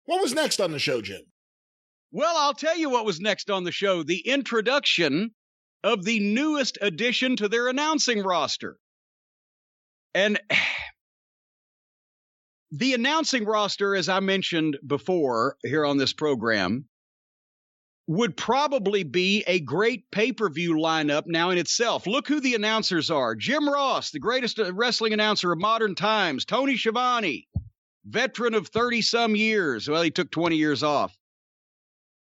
What was next on the show, Jim? Well, I'll tell you what was next on the show. The introduction of the newest addition to their announcing roster. And the announcing roster, as I mentioned before here on this program, would probably be a great pay-per-view lineup now in itself. Look who the announcers are. Jim Ross, the greatest wrestling announcer of modern times. Tony Schiavone, veteran of 30-some years. Well, he took 20 years off.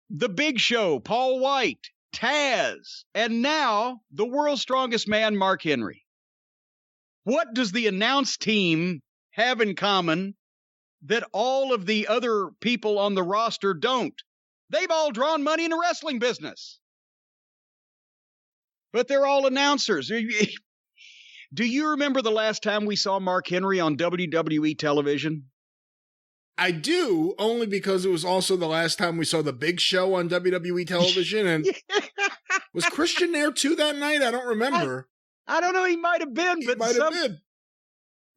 The Big Show, Paul White, Taz, and now the world's strongest man, Mark Henry. What does the announce team have in common that all of the other people on the roster don't? They've all drawn money in the wrestling business. But they're all announcers. Do you remember the last time we saw Mark Henry on WWE television? I do, only because it was also the last time we saw the Big Show on WWE television. And was Christian there too that night? I don't remember. I don't know. He might have been.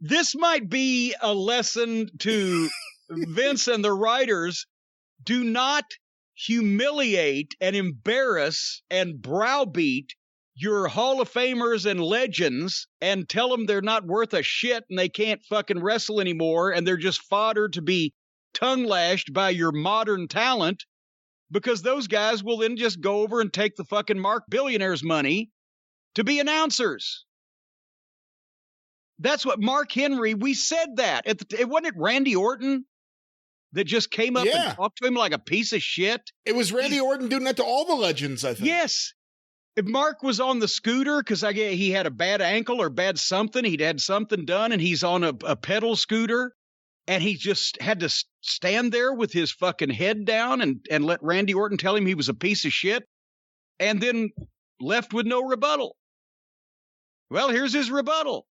This might be a lesson to Vince and the writers. Do not humiliate and embarrass and browbeat your Hall of Famers and legends and tell them they're not worth a shit and they can't fucking wrestle anymore and they're just fodder to be tongue lashed by your modern talent, because those guys will then just go over and take the fucking Mark billionaire's money to be announcers. That's what Mark Henry, we said that. It wasn't it Randy Orton that just came up and talked to him like a piece of shit? It was Randy Orton doing that to all the legends, I think. Yes. If Mark was on the scooter because he had a bad ankle or bad something, he'd had something done, and he's on a pedal scooter, and he just had to stand there with his fucking head down and let Randy Orton tell him he was a piece of shit, and then left with no rebuttal. Well, here's his rebuttal.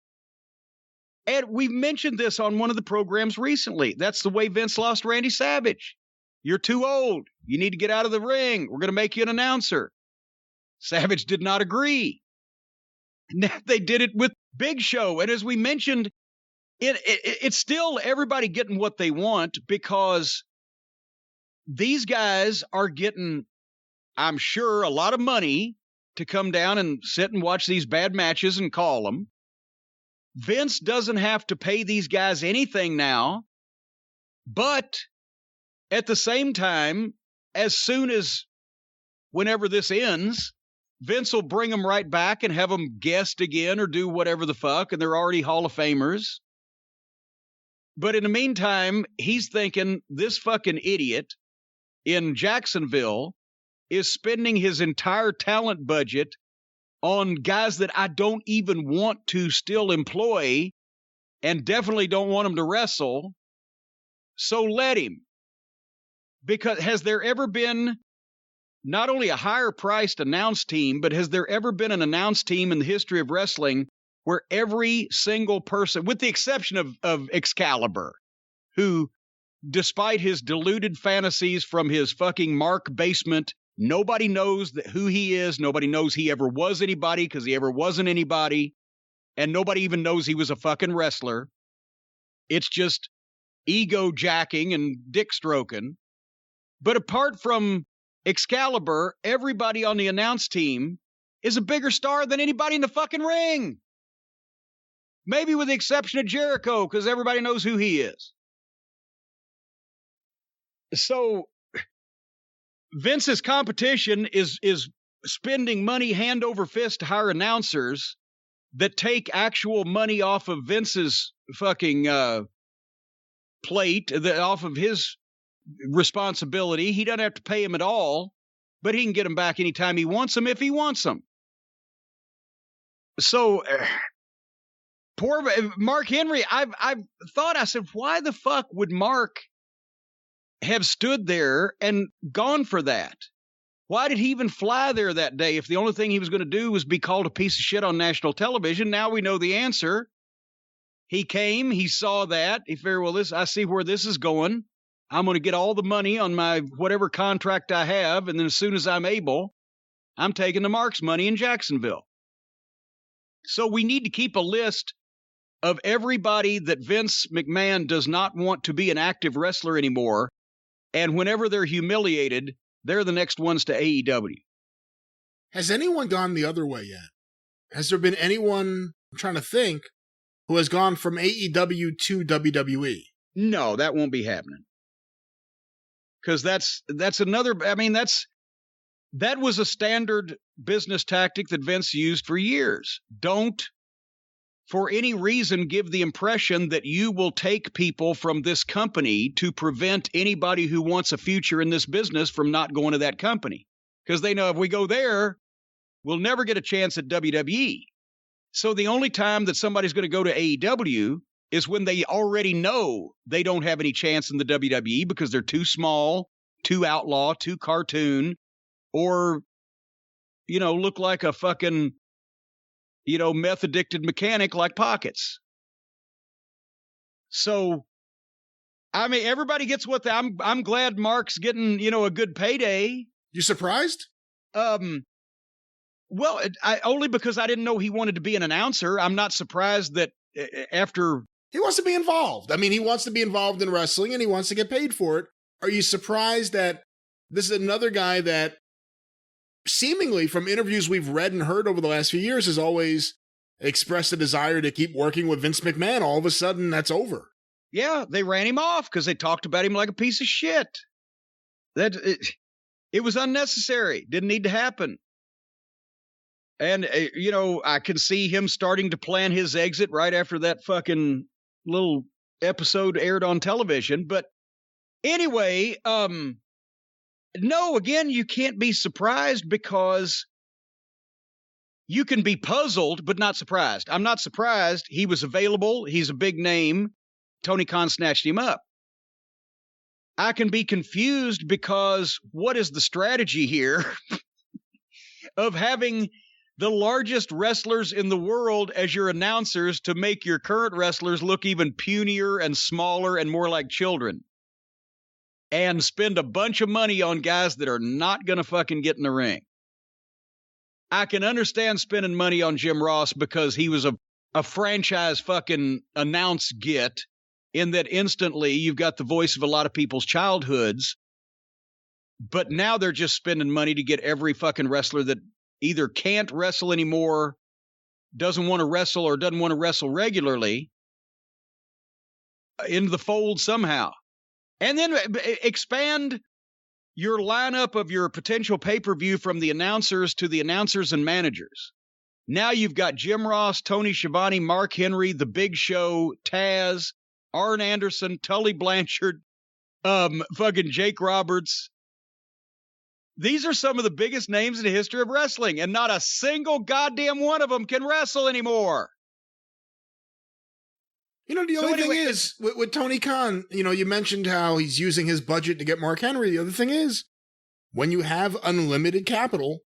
And we've mentioned this on one of the programs recently. That's the way Vince lost Randy Savage. You're too old. You need to get out of the ring. We're going to make you an announcer. Savage did not agree. Now they did it with Big Show. And as we mentioned, it's still everybody getting what they want, because these guys are getting, I'm sure, a lot of money to come down and sit and watch these bad matches and call them. Vince doesn't have to pay these guys anything now, but at the same time, as soon as whenever this ends, Vince will bring them right back and have them guest again or do whatever the fuck, and they're already Hall of Famers. But in the meantime, he's thinking this fucking idiot in Jacksonville is spending his entire talent budget on guys that I don't even want to still employ and definitely don't want them to wrestle. So let him. Because has there ever been not only a higher priced announce team, but has there ever been an announce team in the history of wrestling where every single person, with the exception of Excalibur, who, despite his deluded fantasies from his fucking Mark basement, nobody knows who he is. Nobody knows he ever was anybody because he ever wasn't anybody. And nobody even knows he was a fucking wrestler. It's just ego jacking and dick stroking. But apart from Excalibur, everybody on the announce team is a bigger star than anybody in the fucking ring. Maybe with the exception of Jericho, because everybody knows who he is. So Vince's competition is spending money hand over fist to hire announcers that take actual money off of Vince's fucking plate, off of his responsibility. He doesn't have to pay him at all, but he can get them back anytime he wants them if he wants them. So poor Mark Henry, I said, why the fuck would Mark have stood there and gone for that? Why did he even fly there that day if the only thing he was going to do was be called a piece of shit on national television? Now we know the answer. He came, he saw that. He figured, well, I see where this is going. I'm going to get all the money on my whatever contract I have, and then as soon as I'm able, I'm taking the Mark's money in Jacksonville. So we need to keep a list of everybody that Vince McMahon does not want to be an active wrestler anymore, And whenever they're humiliated, they're the next ones to AEW. Has anyone gone the other way yet? Has there been anyone, I'm trying to think, who has gone from AEW to WWE? No, that won't be happening. Because that's another, I mean, that was a standard business tactic that Vince used for years. Don't, for any reason, give the impression that you will take people from this company to prevent anybody who wants a future in this business from not going to that company. Because they know if we go there, we'll never get a chance at WWE. So the only time that somebody's going to go to AEW is when they already know they don't have any chance in the WWE because they're too small, too outlaw, too cartoon, or, look like a fucking, meth-addicted mechanic like Pockets. So, I mean, everybody gets what I'm glad Mark's getting, a good payday. You surprised? Well, only because I didn't know he wanted to be an announcer. I'm not surprised that after... He wants to be involved. I mean, he wants to be involved in wrestling and he wants to get paid for it. Are you surprised that this is another guy that seemingly from interviews we've read and heard over the last few years has always expressed a desire to keep working with Vince McMahon? All of a sudden, that's over. Yeah, they ran him off because they talked about him like a piece of shit. It was unnecessary. Didn't need to happen. And, I can see him starting to plan his exit right after that fucking little episode aired on television. But anyway, no, again, you can't be surprised because you can be puzzled, but not surprised. I'm not surprised. He was available. He's a big name. Tony Khan snatched him up. I can be confused because what is the strategy here of having the largest wrestlers in the world as your announcers to make your current wrestlers look even punier and smaller and more like children? And spend a bunch of money on guys that are not going to fucking get in the ring. I can understand spending money on Jim Ross because he was a franchise fucking announce get, in that instantly you've got the voice of a lot of people's childhoods. But now they're just spending money to get every fucking wrestler that either can't wrestle anymore, doesn't want to wrestle, or doesn't want to wrestle regularly into the fold somehow. And then expand your lineup of your potential pay-per-view from the announcers to the announcers and managers. Now you've got Jim Ross, Tony Schiavone, Mark Henry, The Big Show, Taz, Arn Anderson, Tully Blanchard, fucking Jake Roberts. These are some of the biggest names in the history of wrestling, and not a single goddamn one of them can wrestle anymore. The only thing is, with Tony Khan, you mentioned how he's using his budget to get Mark Henry. The other thing is, when you have unlimited capital,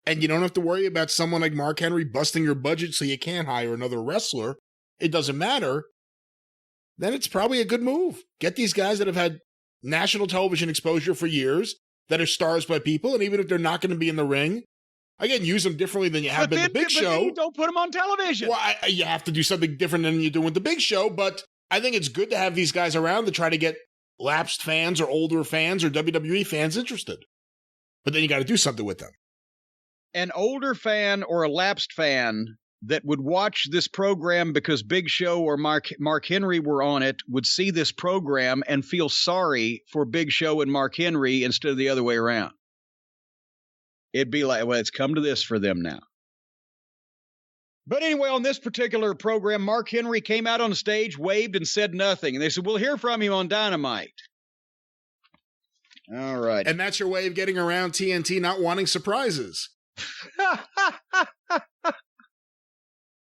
and you don't have to worry about someone like Mark Henry busting your budget so you can't hire another wrestler, it doesn't matter, then it's probably a good move. Get these guys that have had national television exposure for years, that are stars by people, and even if they're not going to be in the ring, again, use them differently than you have been the Big Show. Then you don't put them on television. Well, you have to do something different than you do with the Big Show, but I think it's good to have these guys around to try to get lapsed fans or older fans or WWE fans interested. But then you got to do something with them. An older fan or a lapsed fan that would watch this program because Big Show or Mark Henry were on it would see this program and feel sorry for Big Show and Mark Henry instead of the other way around. It'd be like, well, it's come to this for them now. But anyway, on this particular program, Mark Henry came out on stage, waved, and said nothing. And they said, we'll hear from him on Dynamite. All right. And that's your way of getting around TNT not wanting surprises.